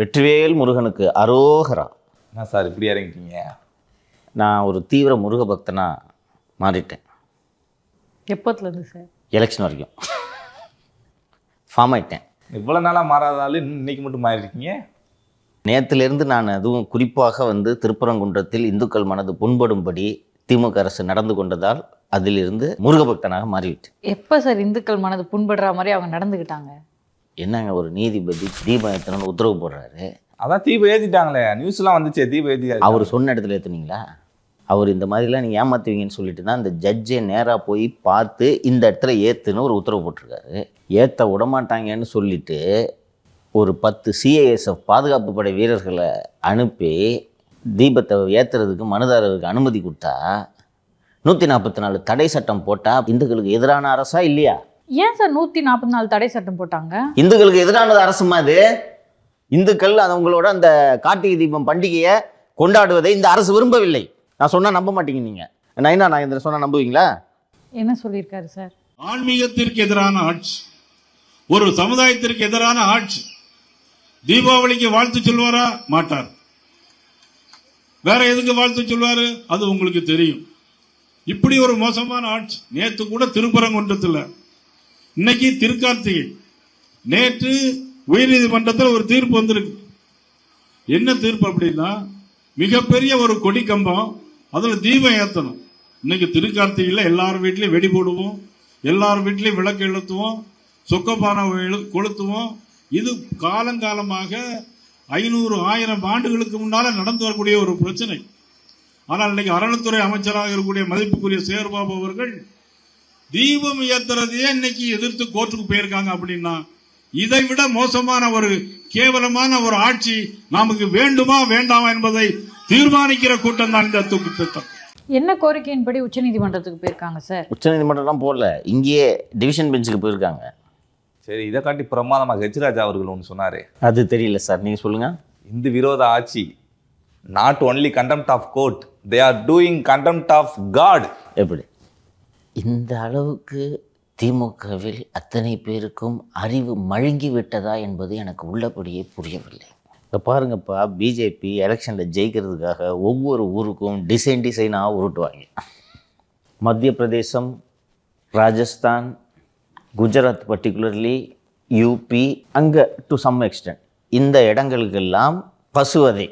வெற்றிவேல் முருகனுக்கு அரோகரா. என்ன சார் இப்படி இறங்கிட்டீங்க? நான் ஒரு தீவிர முருக பக்தனாக மாறிட்டேன். எப்போத்துலேருந்து சார்? எலெக்ஷன் வரைக்கும் ஃபார்ம் ஆகிட்டேன். இவ்வளோ நாளாக மாறாதாலும் இன்னைக்கு மட்டும் மாறிருக்கீங்க. நேற்றுலேருந்து நான் அதுவும் குறிப்பாக திருப்பரங்குன்றத்தில் இந்துக்கள் மனது புண்படும்படி திமுக அரசு நடந்து கொண்டதால் அதிலிருந்து முருக பக்தனாக மாறிவிட்டேன். எப்போ சார் இந்துக்கள் மனது புண்படுற மாதிரி அவங்க நடந்துக்கிட்டாங்க? என்னங்க, ஒரு நீதிபதி தீபம் ஏற்றணும்னு உத்தரவு போடுறாரு. அதான் தீபம் ஏற்றிட்டாங்களே, நியூஸ்லாம் வந்துச்சே தீபம் ஏற்றி. அவர் சொன்ன இடத்துல ஏற்றுனீங்களா? அவர் இந்த மாதிரிலாம் நீங்கள் ஏமாற்றுவீங்கன்னு சொல்லிட்டு தான் இந்த ஜட்ஜே நேராக போய் பார்த்து இந்த இடத்துல ஏற்றுன்னு ஒரு உத்தரவு போட்டிருக்காரு. ஏற்ற விடமாட்டாங்கன்னு சொல்லிட்டு ஒரு 10 CISF பாதுகாப்பு படை வீரர்களை அனுப்பி தீபத்தை ஏற்றுறதுக்கு மனுதாரருக்கு அனுமதி கொடுத்தா 144 தடை சட்டம் போட்டால் இந்துக்களுக்கு எதிரான அரசா இல்லையா? ஏன் சார் 144 தடை சட்டம் போட்டாங்க? இந்துக்களுக்கு எதிரானது அரசுமா அது? இந்துக்கள் அவங்களோட அந்த கார்த்திகை தீபம் பண்டிகையை கொண்டாடுவதை இந்த அரசு விரும்பவில்லை. நான் சொன்னால் நம்ப மாட்டீங்க நீங்கள். நான் இதில் சொன்னால் நம்புவீங்களா? என்ன சொல்லியிருக்காரு சார்? ஆன்மீகத்திற்கு எதிரான ஆட்சி, ஒரு சமுதாயத்திற்கு எதிரான ஆட்சி. தீபாவளிக்கு வாழ்த்து சொல்வாரா? மாட்டார். வேற எதுக்கு வாழ்த்து சொல்வாரு? அது உங்களுக்கு தெரியும். இப்படி ஒரு மோசமான ஆட்சி. நேற்று கூட திருப்பரங்குன்றத்தில், இன்னைக்கு திருக்கார்த்திகை. நேற்று உயர்நீதிமன்றத்தில் ஒரு தீர்ப்பு வந்திருக்கு. என்ன தீர்ப்பு அப்படின்னா, மிகப்பெரிய ஒரு கொடி கம்பம், அதுல தீபம் ஏற்றணும். இன்னைக்கு திருக்கார்த்திகையில் எல்லார் வீட்லயும் வெடி போடுவோம், எல்லார் வீட்லயும் விளக்கு எழுத்துவோம், சொக்கப்பானை கொளுத்துவோம். இது காலங்காலமாக 500-1000 ஆண்டுகளுக்கு முன்னால நடந்து வரக்கூடிய ஒரு பிரச்சனை. ஆனால் இன்னைக்கு அறநிலைத்துறை அமைச்சராக இருக்கக்கூடிய மதிப்புக்குரிய சேர்பாபு அவர்கள் தீபம் ஏத்துறதையே இன்னைக்கு எதிர்த்து கோர்ட்டுக்கு போயிருக்காங்க. அப்படின்னா இதை விட மோசமான ஒரு கேவலமான ஒரு ஆட்சி நமக்கு வேண்டுமா வேண்டாமா என்பதை தீர்மானிக்கிற கூட்டம் தான் இந்த தூக்கு திட்டம். என்ன கோரிக்கையின்படி உச்சநீதிமன்றத்துக்கு போயிருக்காங்க சார்? உச்சநீதிமன்றம் போடல, இங்கேயே டிவிஷன் பெஞ்சுக்கு போயிருக்காங்க. சரி, இதை காட்டி பிரமாதமாக ஹெச்ராஜா அவர்கள் ஒன்று சொன்னார். அது தெரியல சார், நீங்கள் சொல்லுங்கள். இந்து விரோத ஆட்சி, not only contempt of court, they are doing contempt of God. எப்படி இந்த அளவுக்கு திமுகவில் அத்தனை பேருக்கும் அறிவு மழுங்கி விட்டதா என்பது எனக்கு உள்ளபடியே புரியவில்லை. இப்போ பாருங்கப்பா, பிஜேபி எலெக்ஷனில் ஜெயிக்கிறதுக்காக ஒவ்வொரு ஊருக்கும் டிசைனாக உருட்டுவாங்க. மத்திய பிரதேசம், ராஜஸ்தான், குஜராத், பர்டிகுலர்லி யூபி, அங்கே டு சம் எக்ஸ்டென்ட் இந்த இடங்களுக்கெல்லாம் பசுவதை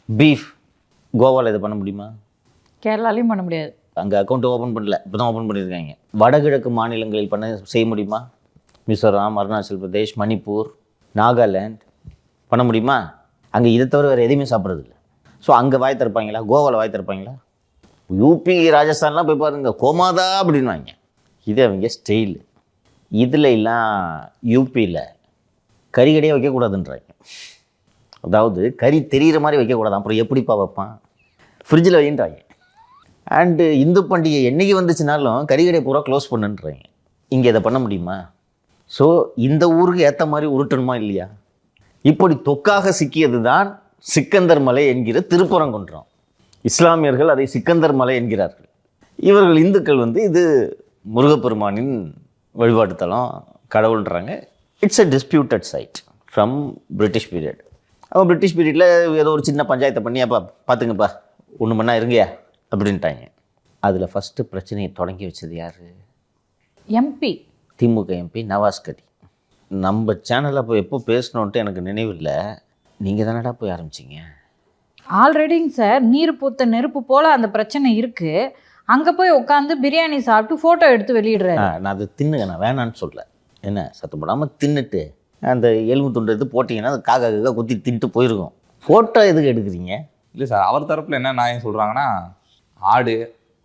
பீஃப். கோவாவில் இதை பண்ண முடியுமா? கேரளாலையும் பண்ண முடியாது. அங்கே அக்கௌண்ட் ஓப்பன் பண்ணல, இப்போ தான் ஓப்பன் பண்ணியிருக்காங்க. வடகிழக்கு மாநிலங்களில் செய்ய முடியுமா? மிசோராம், அருணாச்சல் பிரதேஷ், மணிப்பூர், நாகாலாந்து பண்ண முடியுமா? அங்கே இதை தவிர வேறு எதையுமே சாப்பிட்றதில்ல. ஸோ அங்கே வாய் திறப்பாங்களா? கோவாவில் வாய் திறப்பாங்களா? யூபி, ராஜஸ்தான்லாம் போய் பாருங்க, கோமாதா அப்படின்வாங்க. இது அவங்க ஸ்டைலு. இதில் எல்லாம் யூபியில் கறிக்கடையே வைக்கக்கூடாதுன்றாங்க. அதாவது கறி தெரிகிற மாதிரி வைக்கக்கூடாது. அப்புறம் எப்படிப்பா வைப்பான்? ஃப்ரிட்ஜில் வைன்றாங்க. அண்டு இந்து பண்டிகை என்றைக்கு வந்துச்சுனாலும் கறிக்கடையை பூரா க்ளோஸ் பண்ணுன்றாங்க. இங்கே இதை பண்ண முடியுமா? ஸோ இந்த ஊருக்கு ஏற்ற மாதிரி உருட்டணுமா இல்லையா? இப்படி தொக்காக சிக்கியது தான் சிக்கந்தர் மலை என்கிற திருப்பரங்குன்றம். இஸ்லாமியர்கள் அதை சிக்கந்தர் மலை என்கிறார்கள். இவர்கள் இந்துக்கள் இது முருகப்பெருமானின் வழிபாட்டு தலம், கடவுள்ன்றாங்க. It's a disputed site from British period. அவன் பிரிட்டிஷ் பீரியடில் ஏதோ ஒரு சின்ன பஞ்சாயத்தை பண்ணி, அப்பா பார்த்துங்கப்பா ஒன்று மண்ணா இருங்கயா அப்படின்ட்டாங்க. அதில் ஃபஸ்ட்டு பிரச்சனையை தொடங்கி வச்சது யார்? எம்பி, திமுக எம்பி நவாஸ்கடி. நம்ம சேனலில் அப்போ எப்போ பேசணுன்ட்டு எனக்கு நினைவில்லை. நீங்கள் தானடா போய் ஆரம்பிச்சிங்க. ஆல்ரெடிங்க சார், நீர் பூத்த நெருப்பு போல் அந்த பிரச்சனை இருக்குது. அங்கே போய் உட்காந்து பிரியாணி சாப்பிட்டு ஃபோட்டோ எடுத்து வெளியிடுறேன். நான் அதை தின்னுங்க, நான் வேணான்னு சொல்ல. என்ன சத்தம் போடாமல் தின்னுட்டு அந்த எலும்பு துண்டு எடுத்து போட்டிங்கன்னா அது காக்கா குத்தி தின்ட்டு போயிருக்கும். ஃபோட்டோ எதுக்கு எடுக்கிறீங்க? இல்லை சார், அவர் தரப்பில் என்ன நியாயம் சொல்கிறாங்கன்னா, ஆடு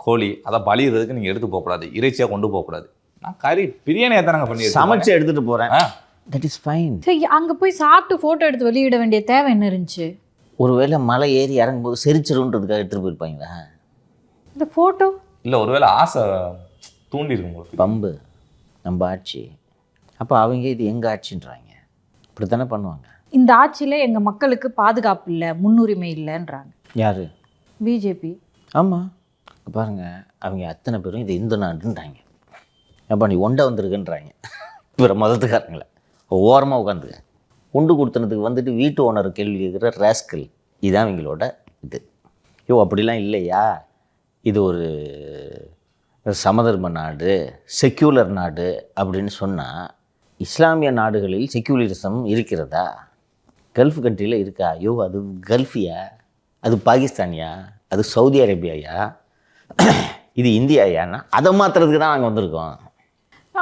கோழி அதை பலிடுறதுக்கு நீங்கள் எடுத்து போகக்கூடாது, இறைச்சியாக கொண்டு போகக்கூடாது. நான் கறி பிரியாணி எத்தனை பண்ணி சமைச்சு எடுத்துகிட்டு போகிறேன், தட் இஸ் ஃபைன். சரி, அங்கே போய் சாப்பிட்டு ஃபோட்டோ எடுத்து வெளியிட வேண்டிய தேவை என்ன இருந்துச்சு? ஒருவேளை மலை ஏறி இறங்கும்போது செரிச்சிருன்றதுக்காக எடுத்துகிட்டு போயிருப்பாங்களா? இந்த ஃபோட்டோ இல்லை, ஒருவேளை ஆசை தூண்டிருக்கு உங்களுக்கு. பம்பு நம்ம ஆட்சி. அப்போ அவங்க இது எங்கள் ஆட்சின்றாங்க. இப்படி தானே பண்ணுவாங்க. இந்த ஆட்சியில் எங்கள் மக்களுக்கு பாதுகாப்பு இல்லை, முன்னுரிமை இல்லைன்றாங்க. யார்? பிஜேபி. ஆமாம், பாருங்கள், அவங்க அத்தனை பேரும் இது இந்து நாடுன்றாங்க. அப்போ நீ ஒண்டை வந்திருக்குன்றாங்க. பிற மதத்துக்காரங்களை ஓரமாக உட்காந்துக்க. பொண்டு கொடுத்தனத்துக்கு வந்துட்டு வீட்டு ஓனர் கேள்வி கேட்குற ராஸ்கல். இதுதான் இவங்களோட இது. அப்படிலாம் இல்லையா, இது ஒரு சமதர்ம நாடு, செக்யூலர் நாடு அப்படின்னு சொன்னால், இஸ்லாமிய நாடுகளில் செக்யூலரிசம் இருக்கிறதா? கல்ஃப் கண்ட்ரியில் இருக்கா? அது கல்ஃபியா, அது பாகிஸ்தானியா, அது சவுதி அரேபியாயா, இது இந்தியாயான்னா அதை மாற்றுறதுக்கு தான் நாங்கள் வந்திருக்கோம்.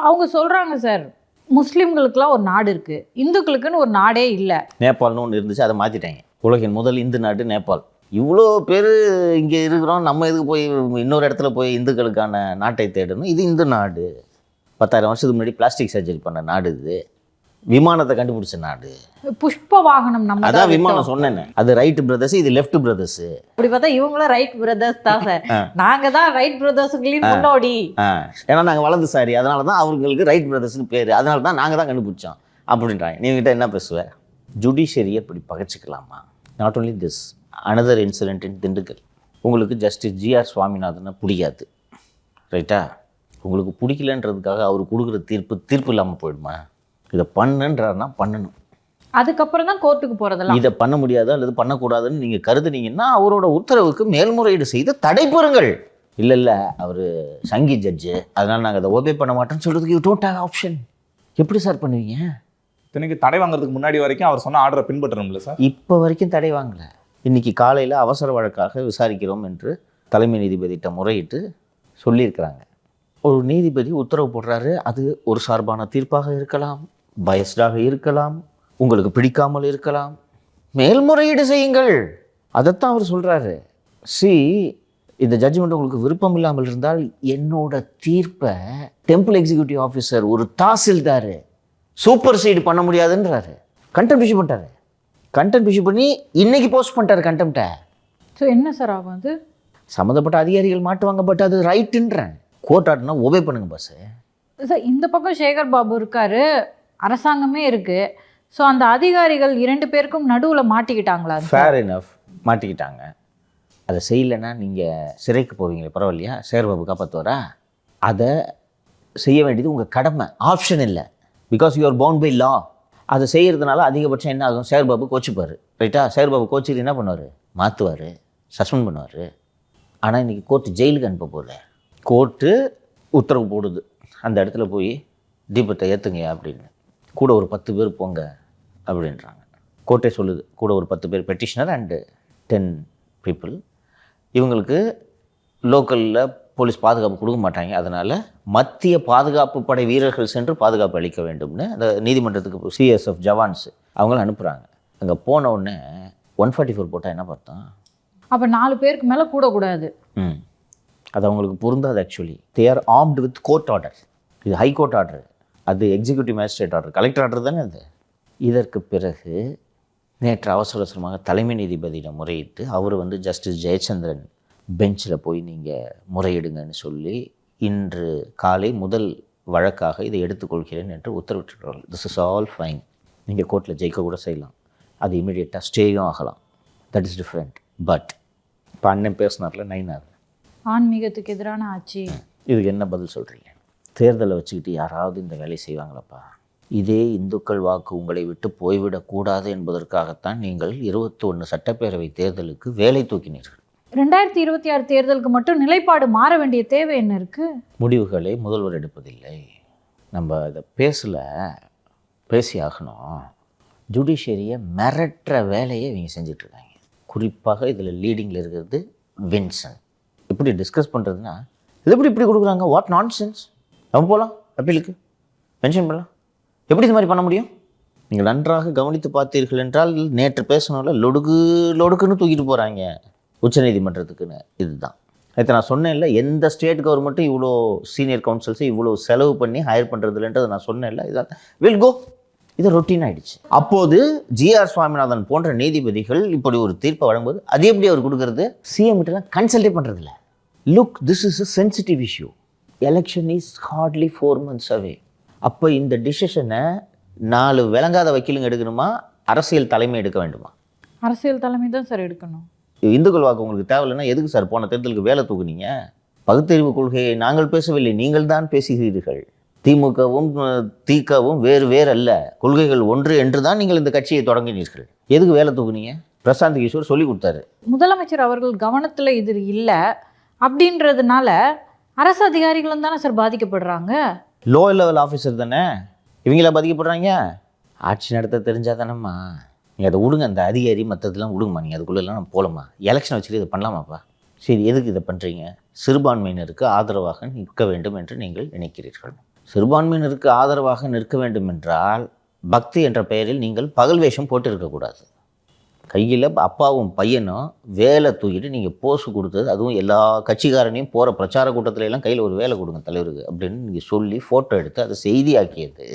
அவங்க சொல்கிறாங்க சார், முஸ்லீம்களுக்கெல்லாம் ஒரு நாடு இருக்குது, இந்துக்களுக்குன்னு ஒரு நாடே இல்லை. நேபாள்னு ஒன்று இருந்துச்சு, அதை மாற்றிட்டாங்க. உலகின் முதல் இந்து நாடு நேபாள். இவ்வளோ பேர் இங்கே இருக்கிறோம், நம்ம இதுக்கு போய் இன்னொரு இடத்துல போய் இந்துக்களுக்கான நாட்டை தேடணும். இது இந்து நாடு. 10,000 வருஷத்துக்கு முன்னாடி பிளாஸ்டிக் சர்ஜரி பண்ண நாடு இது. விமானத்தை கண்டுபிடிச்ச நாடு. புஷ்ப வாகனம் நம்ம அதான் விமானம் சொன்னேன். அது ரைட் பிரதர்ஸ், இது லெஃப்ட் பிரதர்ஸ். அப்படி பார்த்தா இவங்களும் ரைட் பிரதர்ஸ் தான் சார். நாங்க தான் ரைட் பிரதர்ஸுகளின் முன்னோடி. ஏன்னா நாங்கள் வலது சாரி, அதனால தான் அவங்களுக்கு ரைட் பிரதர்ஸ்னு பேர். அதனால தான் நாங்கள் தான் கண்டுபிடிச்சோம் அப்படின்றாங்க. நீங்கிட்ட என்ன பேசுவேன்? ஜுடிஷியரியை இப்படி பகைச்சிக்கலாமா? Not only this, another incident in Dindigul. உங்களுக்கு ஜஸ்டிஸ் ஜிஆர் சுவாமிநாதனை பிடிக்காது, ரைட்டா? உங்களுக்கு பிடிக்கலன்றதுக்காக அவர் கொடுக்குற தீர்ப்பு இல்லாமல் போயிடுமா? இதை பண்ணுன்றாருன்னா பண்ணணும். அதுக்கப்புறம் தான் கோர்ட்டுக்கு போகிறதெல்லாம். இதை பண்ண முடியாது அல்லது பண்ணக்கூடாதுன்னு நீங்கள் கருதுனீங்கன்னா அவரோட உத்தரவுக்கு மேல்முறையீடு செய்து தடை பெறுங்கள். இல்லை அவர் சங்கி ஜட்ஜு, அதனால் நாங்கள் அதை ஓபே பண்ண மாட்டோம்னு சொல்கிறதுக்கு யூ டோன்ட் ஹேவ் ஆப்ஷன். எப்படி சார் பண்ணுவீங்க? இத்தனைக்கு தடை வாங்குறதுக்கு முன்னாடி வரைக்கும் அவர் சொன்ன ஆர்டரை பின்பற்றணும்ல சார்? இப்போ வரைக்கும் தடை வாங்கலை. இன்றைக்கி காலையில் அவசர வழக்காக விசாரிக்கிறோம் என்று தலைமை நீதிபதிகிட்ட முறையிட்டு சொல்லியிருக்கிறாங்க. ஒரு நீதிபதி உத்தரவு போடுறாரு. அது ஒரு சார்பான தீர்ப்பாக இருக்கலாம், பயஸ்டாக இருக்கலாம், உங்களுக்கு பிடிக்காமல் இருக்கலாம். மேல்முறையீடு செய்யுங்கள். அதைத்தான் அவர் சொல்கிறாரு. இந்த ஜட்ஜ்மெண்ட் உங்களுக்கு விருப்பம் இல்லாமல் இருந்தால் என்னோட தீர்ப்பை டெம்பிள் எக்ஸிக்யூட்டிவ் ஆஃபீஸர், ஒரு தாசில்தார் சூப்பர் சீடு பண்ண முடியாதுன்றாரு. கண்டெம்ட் இஷ்யூ பண்ணிட்டாரு. கண்டெம்ட் இஷ்யூ பண்ணி இன்னைக்கு போஸ்ட் பண்ணிட்டாரு கண்டெம்ட்டை. ஸோ என்ன சார் ஆகும்? அது சம்மந்தப்பட்ட அதிகாரிகள் மாட்டுவாங்க. பட் அது ரைட்டுன்றேன். கோர்ட் ஆர்டர்னா ஒபே பண்ணுங்க பாஸ். சார் இந்த பக்கம் சேகர் பாபு இருக்காரு, அரசாங்கமே இருக்கு. ஸோ அந்த அதிகாரிகள் 2 பேருக்கும் நடுவில் மாட்டிக்கிட்டாங்களா? ஃபேர் இனஃப், மாட்டிக்கிட்டாங்க. அதை செய்யலைன்னா நீங்கள் சிறைக்கு போவீங்களே, பரவாயில்லையா? சேகர் பாபு காப்பாற்றுவாரா? அதை செய்ய வேண்டியது உங்கள் கடமை, ஆப்ஷன் இல்லை. Because you are bound by law. அதை செய்கிறதுனால அதிகபட்சம் என்ன ஆகும்? சேகர் பாபு கோச்சிப்பார், ரைட்டா? சேகர் பாபு கோச்சிட்டு என்ன பண்ணுவார்? மாற்றுவார், சஸ்பெண்ட் பண்ணுவார். ஆனால் இன்றைக்கி கோர்ட்டு ஜெயிலுக்கு அனுப்ப போகல. கோர்ட்டு உத்தரவு போடுது, அந்த இடத்துல போய் தீபத்தை ஏற்றுங்க அப்படின்னு. கூட ஒரு 10 பேர் போங்க அப்படின்றாங்க. கோர்ட்டே சொல்லுது, கூட ஒரு 10 பேர், பெட்டிஷனர் அண்டு 10 பீப்புள். இவங்களுக்கு லோக்கலில் போலீஸ் பாதுகாப்பு கொடுக்க மாட்டாங்க. அதனால் மத்திய பாதுகாப்பு படை வீரர்கள் சென்று பாதுகாப்பு அளிக்க வேண்டும்னு அந்த நீதிமன்றத்துக்கு சிஎஸ்எஃப் ஜவான்ஸ் அவங்கள அனுப்புகிறாங்க. அங்கே போன உடனே 144 போட்டால் என்ன பார்த்தோம்? அப்போ 4 பேருக்கு மேலே கூடக்கூடாது. அது அவங்களுக்கு பொருந்தாது. Actually they are armed with court order. இது ஹை கோர்ட் ஆர்டர், அது executive magistrate order, collector order தானே அது. இதற்கு பிறகு நேற்று அவசரமாக தலைமை நீதிபதியிடம் முறையிட்டு அவர் ஜஸ்டிஸ் ஜெயச்சந்திரன் பெஞ்சில் போய் நீங்கள் முறையிடுங்கன்னு சொல்லி இன்று காலை முதல் வழக்காக இதை எடுத்துக்கொள்கிறேன் என்று உத்தரவிட்டுருக்காங்க. This is all fine. நீங்கள் கோர்ட்டில் ஜெயிக்க கூட செய்யலாம், அது இமீடியட்டாக ஸ்டேயும் ஆகலாம். That is different. பட் இப்போ அண்ணன் பேசினார்ல நைனார், ஆன்மீகத்துக்கு எதிரான ஆட்சி, இதுக்கு என்ன பதில் சொல்கிறீங்க? தேர்தலை வச்சுக்கிட்டு யாராவது இந்த வேலையை செய்வாங்களாப்பா? இதே இந்துக்கள் வாக்கு உங்களை விட்டு போய்விடக்கூடாது என்பதற்காகத்தான் நீங்கள் 21 சட்டப்பேரவை தேர்தலுக்கு வேலை தூக்கினீர்கள். 2026 தேர்தலுக்கு மட்டும் நிலைப்பாடு மாற வேண்டிய தேவை என்ன இருக்குது? முடிவுகளை முதல்வர் எடுப்பதில்லை. நம்ம இதை பேசி ஆகணும். ஜுடிஷியரியை மிரட்டுற வேலையை இவங்க செஞ்சிட்ருக்காங்க. குறிப்பாக இதில் லீடிங்கில் இருக்கிறது வின்சன். எப்படி டிஸ்கஸ் பண்ணுறதுன்னா, இது எப்படி இப்படி கொடுக்குறாங்க? What nonsense. நம்ம போகலாம் அப்பீலுக்கு, மென்ஷன் பண்ணலாம். எப்படி இது மாதிரி பண்ண முடியும்? நீங்கள் நன்றாக கவனித்து பார்த்தீர்கள் என்றால் நேற்று பேசணும்ல, லொடுக்குன்னு தூக்கிட்டு போகிறாங்க உச்சநீதிமன்றத்துக்குன்னு. இதுதான் நேற்று நான் சொன்னேன்ல, எந்த ஸ்டேட் கவர்மெண்ட்டும் இவ்வளோ சீனியர் கவுன்சில்ஸை இவ்வளோ செலவு பண்ணி ஹையர் பண்ணுறதுலன்றது நான் சொன்னேன்ல. இதான் வில் கோ, இது ரொட்டீன் ஆகிடுச்சு. அப்போது ஜிஆர் சுவாமிநாதன் போன்ற நீதிபதிகள் இப்படி ஒரு தீர்ப்பை வழங்கும்போது அது எப்படி அவர் கொடுக்கறது? சிஎம் கிட்டலாம் கன்சல்டே பண்ணுறதில்ல. Look, this is a sensitive issue. Election is hardly 4 months away. அப்போ இந்த டிசிஷனை 4 விளங்காத வக்கீலுங்க எடுக்கணுமா, அரசியல் தலைமை எடுக்க வேண்டுமா? அரசியல் தலைமை தான் சார் எடுக்கணும். இந்துக்கள் வாக்கு உங்களுக்கு தேவையில்லைன்னா எதுக்கு சார் போன தேர்தலுக்கு வேலை தூக்குனீங்க? பகுத்தறிவு கொள்கையை நாங்கள் பேசவில்லை, நீங்கள் தான் பேசுகிறீர்கள். திமுகவும் திகவும் வேறு வேறு அல்ல, கொள்கைகள் ஒன்று என்று தான் நீங்கள் இந்த கட்சியை தொடங்கினீர்கள். எதுக்கு வேலை தூக்குனீங்க? பிரசாந்த் கிஷோர் சொல்லி கொடுத்தாரு. முதலமைச்சர் அவர்கள் கவனத்தில் இது இல்லை அப்படின்றதுனால அரசு அதிகாரிகளும் தானே சார் பாதிக்கப்படுறாங்க. லோ லெவல் ஆஃபீஸர் தானே இவங்கள பாதிக்கப்படுறாங்க. ஆட்சி நடத்த தெரிஞ்சால் தானேம்மா. நீங்கள் அதை விடுங்க, அந்த அதிகாரி மற்றதெல்லாம் விடுங்கம்மா. நீங்கள் அதுக்குள்ளெல்லாம் நம்ம போகலாமா? எலெக்ஷன் வச்சுட்டு இதை பண்ணலாமாப்பா? சரி, எதுக்கு இதை பண்ணுறீங்க? சிறுபான்மையினருக்கு ஆதரவாக நிற்க வேண்டும் என்று நீங்கள் நினைக்கிறீர்கள். சிறுபான்மையினருக்கு ஆதரவாக நிற்க வேண்டும் என்றால் பக்தி என்ற பெயரில் நீங்கள் பகல் வேஷம் போட்டு இருக்கக்கூடாது. கையில் அப்பாவும் பையனும் வேலை தூக்கிட்டு நீங்கள் போஸ் கொடுத்தது, அதுவும் எல்லா கட்சிக்காரனையும் போகிற பிரச்சார கூட்டத்துல எல்லாம் கையில் ஒரு வேலை கொடுங்க தலைவருக்கு அப்படின்னு நீங்கள் சொல்லி ஃபோட்டோ எடுத்து அதை செய்தியாக்கியது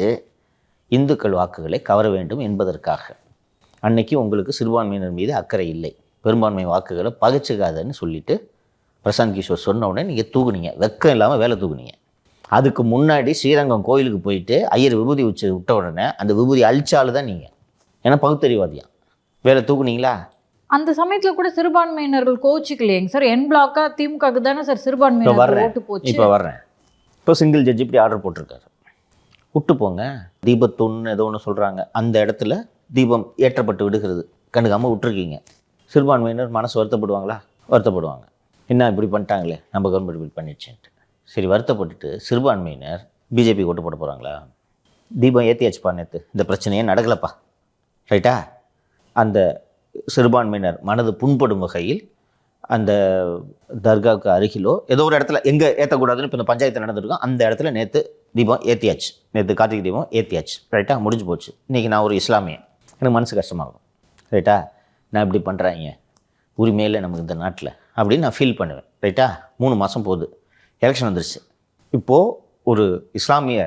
இந்துக்கள் வாக்குகளை கவர வேண்டும் என்பதற்காக. அன்னைக்கு உங்களுக்கு சிறுபான்மையினர் மீது அக்கறை இல்லை, பெரும்பான்மை வாக்குகளை பகிச்சுக்காதன்னு சொல்லிட்டு பிரசாந்த் கிஷோர் சொன்ன உடனே நீங்கள் தூக்குனீங்க, வெக்கம் இல்லாமல் வேலை தூக்குனீங்க. அதுக்கு முன்னாடி ஸ்ரீரங்கம் கோயிலுக்கு போயிட்டு ஐயர் விபூதி வச்சு விட்ட உடனே அந்த விபூதி அழிச்சாலும் தான் நீங்கள், ஏன்னா பகுத்தறிவாதியா, வேலை தூக்குனீங்களா? அந்த சமயத்தில் கூட சிறுபான்மையினர்கள் கோச்சிக்கலையேங்க சார். என் பிளாக்கா திமுகவுக்கு தானே சார் சிறுபான்மையினர் ஓட்டு போச்சு. இப்போ வர்றேன். இப்போ சிங்கிள் ஜட்ஜ் இப்படி ஆர்டர் போட்டிருக்காரு, விட்டு போங்க. தீபத்தொன்னு ஏதோ ஒன்று சொல்கிறாங்க, அந்த இடத்துல தீபம் ஏற்றப்பட்டு விடுகிறது, கண்டுக்காமல் விட்டுருக்கீங்க. சிறுபான்மையினர் மனசு வருத்தப்படுவாங்களா? வருத்தப்படுவாங்க. என்ன இப்படி பண்ணிட்டாங்களே, நம்ம கவர்மெண்ட் இப்படி பண்ணிடுச்சுன்ட்டு. சரி, வருத்தப்பட்டுட்டு சிறுபான்மையினர் பிஜேபி ஓட்டு போட போகிறாங்களா? தீபம் ஏற்றியாச்சுப்பா, நேற்று இந்த பிரச்சனையே நடக்கலப்பா, ரைட்டா? அந்த சிறுபான்மையினர் மனது புண்படும் வகையில் அந்த தர்காவுக்கு அருகிலோ ஏதோ ஒரு இடத்துல எங்கே ஏற்றக்கூடாதுன்னு இப்போ இந்த பஞ்சாயத்து நடந்துருக்கோம், அந்த இடத்துல நேற்று தீபம் ஏற்றியாச்சு. நேற்று கார்த்திகை தீபம் ஏற்றியாச்சு, ரைட்டா? முடிஞ்சு போச்சு. இன்றைக்கி நான் ஒரு இஸ்லாமியன், எனக்கு மனசு கஷ்டமாகும், ரைட்டா? நான் இப்படி பண்ணுறாங்க, உரிமையில் நமக்கு இந்த நாட்டில் அப்படின்னு நான் ஃபீல் பண்ணுவேன், ரைட்டா? 3 மாதம் போகுது, எலெக்ஷன் வந்துருச்சு. இப்போது ஒரு இஸ்லாமிய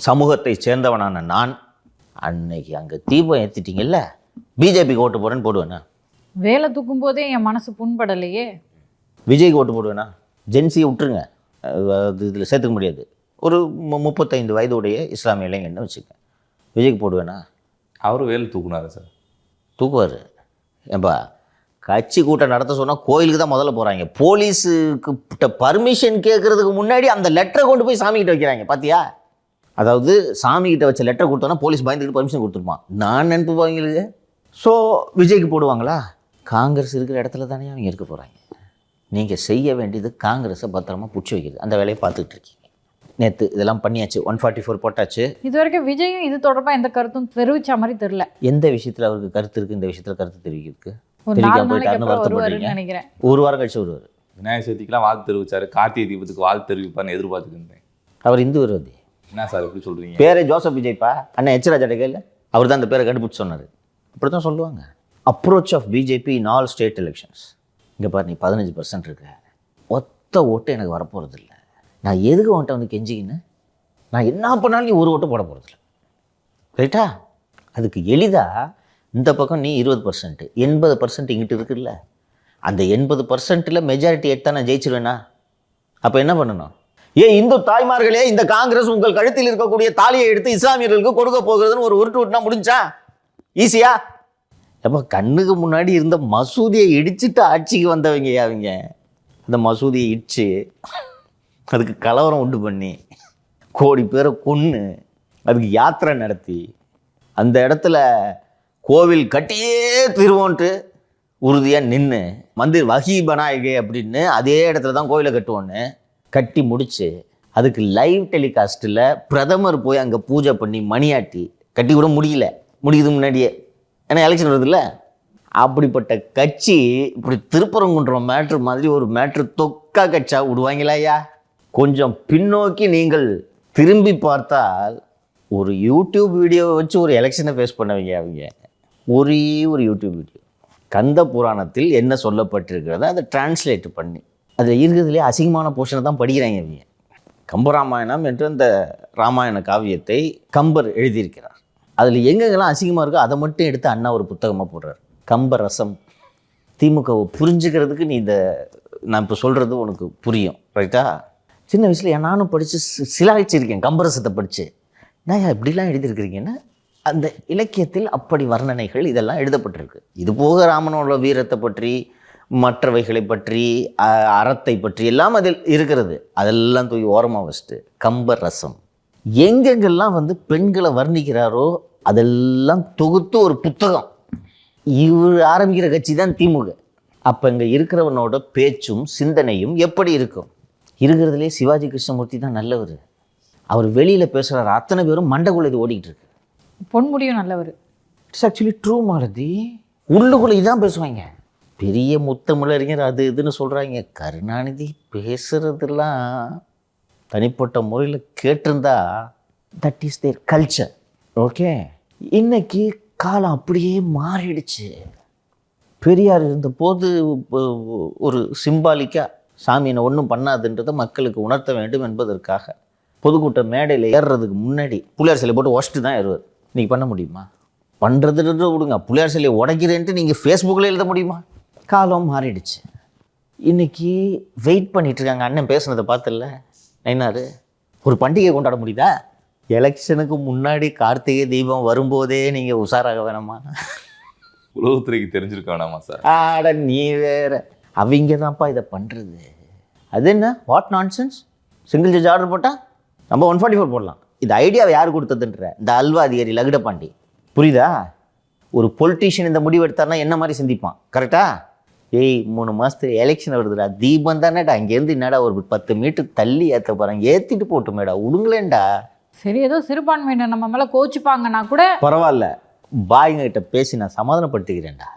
சமூகத்தை சேர்ந்தவனான நான் அன்னைக்கு அங்கே தீபம் ஏற்றிட்டீங்கல்ல, பிஜேபிக்கு ஓட்டு போடுறேன்னு போடுவேண்ணா? வேலை தூக்கும் போதே என் மனசு புண்படலையே. விஜய்க்கு ஓட்டு போடுவேண்ணா? ஜென்சியை விட்டுருங்க, அது இதில் சேர்த்துக்க முடியாது. ஒரு 35 வயதுடைய இஸ்லாமிய இளைஞன்னு வச்சுக்கேன், விஜய்க்கு போடுவேண்ணா? அவர் வேலை தூக்குனாரு சார். தூக்குவார். ஏன்பா, கட்சி கூட்டம் நடத்த சொன்னால் கோயிலுக்கு தான் முதல்ல போகிறாங்க. போலீஸுக்கிட்ட பர்மிஷன் கேட்குறதுக்கு முன்னாடி அந்த லெட்டரை கொண்டு போய் சாமிக்கிட்ட வைக்கிறாங்க, பார்த்தியா? அதாவது சாமிக்கிட்ட வச்ச லெட்டரை கொடுத்தோன்னா போலீஸ் பயந்துக்கிட்டு பர்மிஷன் கொடுத்துருப்பான். நான் நினைப்பு அவங்களுக்கு. ஸோ விஜய்க்கு போடுவாங்களா? காங்கிரஸ் இருக்கிற இடத்துல தானே அவங்க இருக்க போகிறாங்க. நீங்கள் செய்ய வேண்டியது காங்கிரஸை பத்திரமா பிடிச்சி வைக்கிறது, அந்த வேலையை பார்த்துக்கிட்டு இருக்கீங்க. நேற்று இதெல்லாம் பண்ணியாச்சு, 144 போட்டாச்சு. இது வரைக்கும் விஜயும் இது தொடர்பாக எந்த கருத்தும் தெரிவித்த மாதிரி தெரில. எந்த விஷயத்தில் அவருக்கு கருத்து இருக்குது, இந்த விஷயத்தில் கருத்து தெரிவிக்கிறதுக்கு ஒரு 4 நாளைக்கு அப்புறம் வருவாருன்னு நினைக்கிறேன். ஒரு வாரம் கழிச்சு வருவார். விநாயகர் சதுர்த்திக்கெலாம் வாழ்த்து தெரிவிச்சார், கார்த்திகை தீபத்துக்கு வாழ்த்து தெரிவிப்பார்னு எதிர்பார்த்துக்கிட்டேன். அவர் இந்து விரோதி. என்ன சார் எப்படி சொல்கிறீங்க? பேரே ஜோசப் விஜய்ப்பா, அண்ணன் எச் ராஜா கையில் அவர் தான் அந்த பேரை கண்டுபிடிச்சு சொன்னார். இப்படி தான் சொல்லுவாங்க. Approach of BJP in all state elections. இங்கே பாரு, நீ 15% இருக்க, ஒத்த ஓட்டு எனக்கு வரப்போகிறது இல்லை. நான் எதுக்கு உன்ட்ட வந்து கெஞ்சிக்கின்னு? நான் என்ன பண்ணாலும் நீ ஒரு ஓட்டு போட போகிறதில்ல, ரைட்டா? அதுக்கு எளிதாக இந்த பக்கம் நீ 20%, 80% இங்கிட்டு இருக்குல்ல, அந்த 80%ல் மெஜாரிட்டி எடுத்தால் நான் ஜெயிச்சிருவேண்ணா? அப்போ என்ன பண்ணணும்? இந்து தாய்மார்களே, இந்த காங்கிரஸ் உங்கள் கழுத்தில் இருக்கக்கூடிய தாலியை எடுத்து இஸ்லாமியர்களுக்கு கொடுக்க போகிறதுன்னு ஒரு உருட்டு விட்டுனா முடிஞ்சா? ஈஸியா? எப்போ கண்ணுக்கு முன்னாடி இருந்த மசூதியை இடிச்சுட்டு ஆட்சிக்கு வந்தவங்க அவங்க. அந்த மசூதியை இடிச்சு அதுக்கு கலவரம் உண்டு பண்ணி கோடி பேரை கொன்று அதுக்கு யாத்திரை நடத்தி அந்த இடத்துல கோவில் கட்டியே திருவோன்ட்டு உறுதியாக நின்று மந்திர் வகி பனாயகே அப்படின்னு அதே இடத்துல தான் கோவிலை கட்டுவோன்னு கட்டி முடிச்சு அதுக்கு லைவ் டெலிகாஸ்ட்டில் பிரதமர் போய் அங்கே பூஜை பண்ணி மணியாட்டி கட்டி கூட முடியுது முன்னாடியே, ஏன்னா எலெக்ஷன் வருதுல்ல. அப்படிப்பட்ட கட்சி இப்படி திருப்பரங்குன்றம் மேட்ரு மாதிரி ஒரு மேட்ரு தொக்கா கட்சா விடுவாங்களா ஐயா? கொஞ்சம் பின்னோக்கி நீங்கள் திரும்பி பார்த்தால் ஒரு யூடியூப் வீடியோவை வச்சு ஒரு எலெக்ஷனை ஃபேஸ் பண்ணவங்க அவங்க. ஒரே ஒரு யூடியூப் வீடியோ கந்த புராணத்தில் என்ன சொல்லப்பட்டிருக்கிறத அதை டிரான்ஸ்லேட் பண்ணி அதில் இருக்கிறதுலே அசிங்கமான போர்ஷனை தான் படிக்கிறாங்க அவங்க. கம்பராமாயணம் என்று அந்த ராமாயண காவியத்தை கம்பர் எழுதியிருக்கிறார். அதில் எங்கெங்கெல்லாம் அசிங்கமாக இருக்கோ அதை மட்டும் எடுத்து அண்ணா ஒரு புத்தகமாக போடுறார். கம்ப ரசம். திமுகவை புரிஞ்சுக்கிறதுக்கு நீ நான் இப்போ சொல்கிறது உனக்கு புரியும், ரைட்டா? சின்ன வயசில் நானும் படித்து சிலாய்ச்சிருக்கேன், கம்பரசத்தை படித்து. நான் இப்படிலாம் எழுதியிருக்கிறீங்கன்னா அந்த இலக்கியத்தில் அப்படி வர்ணனைகள் இதெல்லாம் எழுதப்பட்டிருக்கு. இது போக ராமனோட வீரத்தை பற்றி, மற்றவைகளை பற்றி, அறத்தை பற்றி எல்லாம் அதில் இருக்கிறது. அதெல்லாம் தூக்கி ஓரமாக வச்சுட்டு கம்ப ரசம் எங்கெங்கெல்லாம் வந்து பெண்களை வர்ணிக்கிறாரோ அதெல்லாம் தொகுத்து ஒரு புத்தகம். இவர் ஆரம்பிக்கிற கட்சி தான் திமுக. அப்போ இங்கே இருக்கிறவனோட பேச்சும் சிந்தனையும் எப்படி இருக்கும்? இருக்கிறதுலே சிவாஜி கிருஷ்ணமூர்த்தி தான் நல்லவர். அவர் வெளியில் பேசுகிறார், அத்தனை பேரும் மண்டைக்குள்ள இது ஓடிக்கிட்டு இருக்கு. பொன்முடியும் நல்லவர். It's actually true Malathi. உள்ளுக்குள்ளே இதான் பேசுவாங்க. பெரிய முத்தமிழறிஞர் அது இதுன்னு சொல்கிறாங்க. கருணாநிதி பேசுகிறதெல்லாம் தனிப்பட்ட முறையில் கேட்டிருந்தா that is their culture. Okay, இன்னைக்கு காலம் அப்படியே மாறிடுச்சு. பெரியார் இருந்தபோது ஒரு சிம்பாலிக்காக சாமி என்ன ஒன்றும் பண்ணாதுன்றதை மக்களுக்கு உணர்த்த வேண்டும் என்பதற்காக பொதுக்கூட்ட மேடையில் ஏறுறதுக்கு முன்னாடி புளியார் சிலை போட்டு உடச்சிட்டு தான் ஏறுவார். இன்றைக்கி பண்ண முடியுமா? பண்ணுறதுன்ற விடுங்க, புளியார் சிலையை உடைக்கிறேன்ட்டு நீங்கள் ஃபேஸ்புக்கில் எழுத முடியுமா? காலம் மாறிடுச்சு. இன்றைக்கி வெயிட் பண்ணிகிட்ருக்காங்க. அண்ணன் பேசுனதை பார்த்துல நைனாரு, ஒரு பண்டிகை கொண்டாட முடியுதா? எலெக்ஷனுக்கு முன்னாடி கார்த்திகை தீபம் வரும்போதே நீங்கள் உஷாராக வேணாமா? உளவுத்துறைக்கு தெரிஞ்சிருக்க வேணாமா சார்? ஆட நீ வேற. அவங்க தான்ப்பா இதை பண்ணுறது. அது என்ன what nonsense? Single judge order போட்டால் நம்ம 144 போடலாம். இந்த ஐடியாவை யார் கொடுத்ததுன்ற இந்த அல்வா அதிகாரி லகுடபாண்டி. புரியுதா? ஒரு பொலிட்டீஷியன் இந்த முடிவு எடுத்தார்னா என்ன மாதிரி சிந்திப்பான்? கரெக்டா? ஏய் 3 மாதத்துக்கு எலெக்ஷன் வருதுடா, தீபம் தானேடா, அங்கேருந்து என்னடா ஒரு 10 மீட்டர் தள்ளி ஏற்ற போகிறாங்க, ஏற்றிட்டு போட்டுமேடா, விடுங்களேன்டா. சரி, ஏதோ சிறுபான்மையினர் நம்ம மேலே கோச்சிப்பாங்கன்னா கூட பரவாயில்ல, பாய்ங்க கிட்ட பேசி நான் சமாதானப்படுத்திக்கிறேன்டா.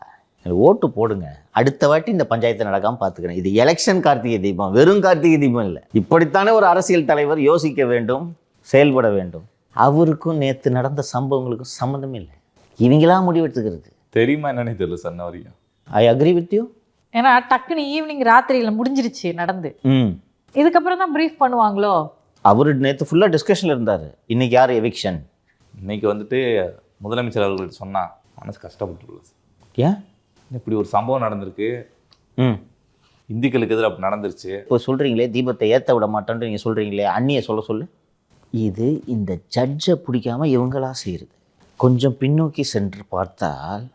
ஓட்டு போடுங்க, அடுத்த வாட்டி இந்த பஞ்சாயத்தை நடக்காமல் பார்த்துக்கிறேன். இது எலெக்ஷன் கார்த்திகை தீபம், வெறும் கார்த்திகை தீபம் இல்லை. இப்படித்தானே ஒரு அரசியல் தலைவர் யோசிக்க வேண்டும், செயல்பட வேண்டும். அவருக்கும் நேற்று நடந்த சம்பவங்களுக்கும் சம்மந்தமே இல்லை. இவங்களா முடிவெடுத்துக்கிறது. தெரியுமா என்னன்னே தெரியல சார் இன்ன வரைக்கும். I agree with you. ஏன்னா டக்குன்னு ஈவினிங் ராத்திரியில் முடிஞ்சிருச்சு நடந்து. இதுக்கப்புறம் தான் ப்ரீஃப் பண்ணுவாங்களோ? அவர் நேற்று ஃபுல்லாக டிஸ்கஷனில் இருந்தார். இன்னைக்கு யார் எவிக்ஷன்? இன்னைக்கு வந்துட்டு முதலமைச்சர் அவர்கள்ட்ட சொன்னால் மனசு கஷ்டப்பட்டுருல சார். ஏன் இப்படி ஒரு சம்பவம் நடந்திருக்கு, இந்துக்களுக்கு எதிராக அப்படி நடந்துருச்சு. இப்போ சொல்கிறீங்களே தீபத்தை ஏற்ற விட மாட்டேன்ட்டு நீங்கள் சொல்கிறீங்களே, அண்ணியை சொல்லு. இது இந்த ஜட்ஜை பிடிக்காமல் இவங்களா செய்கிறது. கொஞ்சம் பின்னோக்கி சென்று பார்த்தால்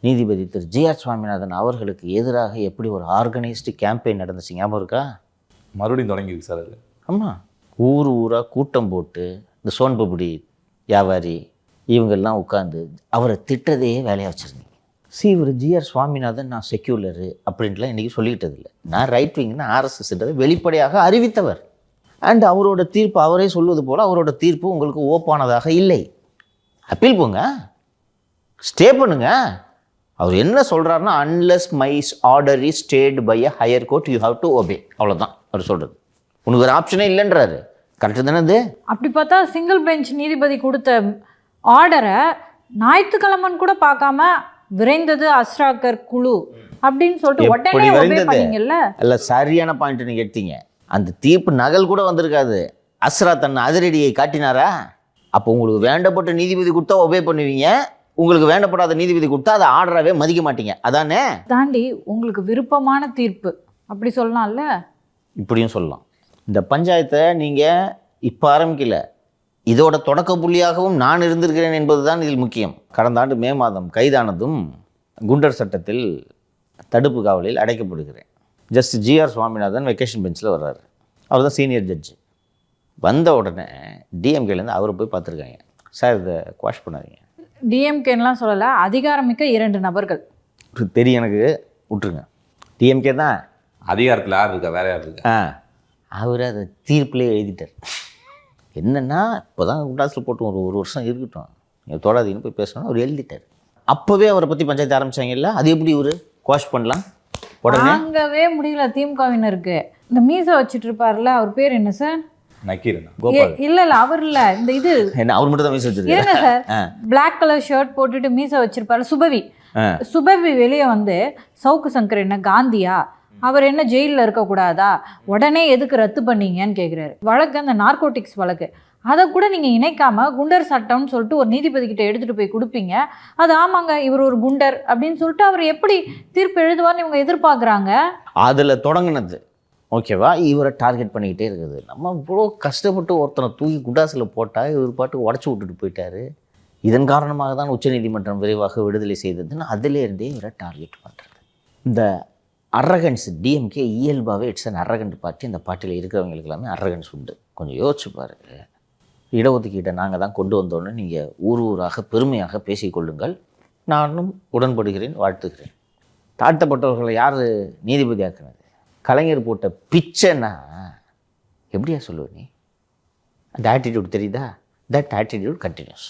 நீதிபதி திரு ஜி.ஆர். சுவாமிநாதன் அவர்களுக்கு எதிராக எப்படி ஒரு ஆர்கனைஸ்டு கேம்பெயின் நடந்துச்சு, ஞாபகம் இருக்கா? மறுபடியும் தொடங்கியிருக்கு சார் அது. ஆமாம், ஊராக கூட்டம் போட்டு இந்த சோன்பபுடி வியாபாரி இவங்கெல்லாம் உட்காந்து அவரை திட்டதையே வேலையாக வச்சுருந்தீங்க. இவர் ஜி.ஆர். சுவாமிநாதன் நான் செக்யூலரு அப்படின்ட்டுலாம் இன்றைக்கி சொல்லிக்கிட்டது இல்லை. நான் ரைட் விங்னு ஆர்எஸ்எஸ்ன்றதை வெளிப்படையாக அறிவித்தவர். அண்ட் அவரோட தீர்ப்பு அவரே சொல்வது போல் அவரோட தீர்ப்பு உங்களுக்கு ஓப்பானதாக இல்லை. அப்பீல் போங்க, ஸ்டே பண்ணுங்க. அவர் என்ன சொல்கிறாருன்னா, unless my order is stayed by a higher court you have to obey. அவ்வளோதான் அவர் சொல்கிறது. உனக்கு ஒரு ஆப்ஷனே இல்லைன்றாரு. கரெக்டு தானே அது? அப்படி பார்த்தா சிங்கிள் பெஞ்ச் நீதிபதி கொடுத்த ஆர்டரை ஞாயிற்றுக்கிழமைன்னு கூட பார்க்காம விரைந்தது அஸ்ராக்கர் குழு அப்படின்னு சொல்லிட்டு உடனே ஒபே பண்ணீங்கல்ல. இல்லை, சரியான பாயிண்ட் நீங்கள் எடுத்தீங்க. அந்த தீர்ப்பு நகல் கூட வந்திருக்காது. அஸ்ரா தன் அதிரடியை காட்டினாரா? அப்போ உங்களுக்கு வேண்டப்பட்ட நீதிபதி கொடுத்தா ஒபே பண்ணுவீங்க, உங்களுக்கு வேண்டப்படாத நீதிபதி கொடுத்தா அதை ஆர்டராகவே மதிக்க மாட்டீங்க. அதானே? தாண்டி உங்களுக்கு விருப்பமான தீர்ப்பு அப்படி சொல்லலாம்ல. இப்படியும் சொல்லலாம். இந்த பஞ்சாயத்தை நீங்கள் இப்போ ஆரம்பிக்கல, இதோட தொடக்க புள்ளியாகவும் நான் இருந்திருக்கிறேன் என்பது தான் இதில் முக்கியம். கடந்த ஆண்டு மே மாதம் கைதானதும் குண்டர் சட்டத்தில் தடுப்பு காவலில் அடைக்கப்படுகிறேன். Just GR. சுவாமிநாதன் வெக்கேஷன் பெஞ்சில் வர்றாரு. அவர் தான் சீனியர் ஜட்ஜு. வந்த உடனே டிஎம்கேலேருந்து அவரை போய் பார்த்துருக்காங்க. சார் இதை குவாஷ் பண்ணாதீங்க. டிஎம்கேலாம் சொல்லலை, அதிகாரமிக்க 2 நபர்கள். தெரியும் எனக்கு, விட்டுருங்க. டிஎம்கே தான் அதிகாரத்தில் யார் இருக்கா, வேற யார் இருக்கா? அவர் அதை தீர்ப்புலேயே எழுதிட்டார். என்னென்னா இப்போ தான் குண்டாசில் போட்டு ஒரு வருஷம் இருக்கட்டும், நீங்கள் தொடாதீங்கன்னு போய் பேசணும், அவர் எழுதிட்டார். அப்போவே அவரை பற்றி பஞ்சாயத்து ஆரம்பித்தாங்கல்ல, அது எப்படி இவர் குவாஷ் பண்ணலாம்? உடனே வாங்கவே முடியல திமுகவினருக்கு. இந்த மீசை வச்சுட்டு இருப்பார்ல, அவர் பேர் என்ன சார்? நக்கீரனா? கோபால். இல்ல அவர் இல்ல, இந்த இது என்ன அவர் மட்டும் தான் மீசை வச்சிருக்காரு? இருங்க சார், பிளாக் கலர் ஷர்ட் போட்டுட்டு மீசை வச்சிருப்பாரு, சுபவி வெளியே வந்து சவுக்கு சங்கர் என்ன காந்தியா, அவர் என்ன ஜெயிலில் இருக்கக்கூடாதா, உடனே எதுக்கு ரத்து பண்ணீங்கன்னு கேட்குறாரு. வழக்கு அந்த நார்கோட்டிக்ஸ் வழக்கு, அதை கூட நீங்கள் இணைக்காம குண்டர் சட்டம்னு சொல்லிட்டு ஒரு நீதிபதி கிட்ட எடுத்துகிட்டு போய் கொடுப்பீங்க. அது ஆமாங்க இவர் ஒரு குண்டர் அப்படின்னு சொல்லிட்டு அவர் எப்படி தீர்ப்பு எழுதுவார்னு இவங்க எதிர்பார்க்குறாங்க. அதில் தொடங்கினது ஓகேவா, இவரை டார்கெட் பண்ணிக்கிட்டே இருக்குது. நம்ம இவ்வளோ கஷ்டப்பட்டு ஒருத்தனை தூக்கி குண்டாசில் போட்டால் இவர் பாட்டு உடச்சி விட்டுட்டு போயிட்டாரு. இதன் காரணமாக தான் உச்சநீதிமன்றம் விரைவாக விடுதலை செய்ததுன்னு அதிலேருந்தே இவரை டார்கெட் பண்ணுறது. இந்த அரகன்ஸ் டிஎம்கே இயல்பாகவே இட்ஸ் அன் அரகண்ட் பார்ட்டி. அந்த பார்ட்டியில் இருக்கிறவங்களுக்கு எல்லாமே அரகன்ஸ் உண்டு. கொஞ்சம் யோசிச்சு பாருங்க. இடஒதுக்கீட்டை நாங்கள் தான் கொண்டு வந்தோன்னு நீங்கள் ஊர் ஊராக பெருமையாக பேசிக்கொள்ளுங்கள். நானும் உடன்படுகிறேன், வாழ்த்துகிறேன். தாழ்த்தப்பட்டவர்களை யார் நீதிபதி ஆக்குனது? கலைஞர் போட்ட பிச்சைன்னா எப்படியா சொல்லுவ நீ? அந்த ஆட்டிடியூட் தெரியுதா? That attitude continuous.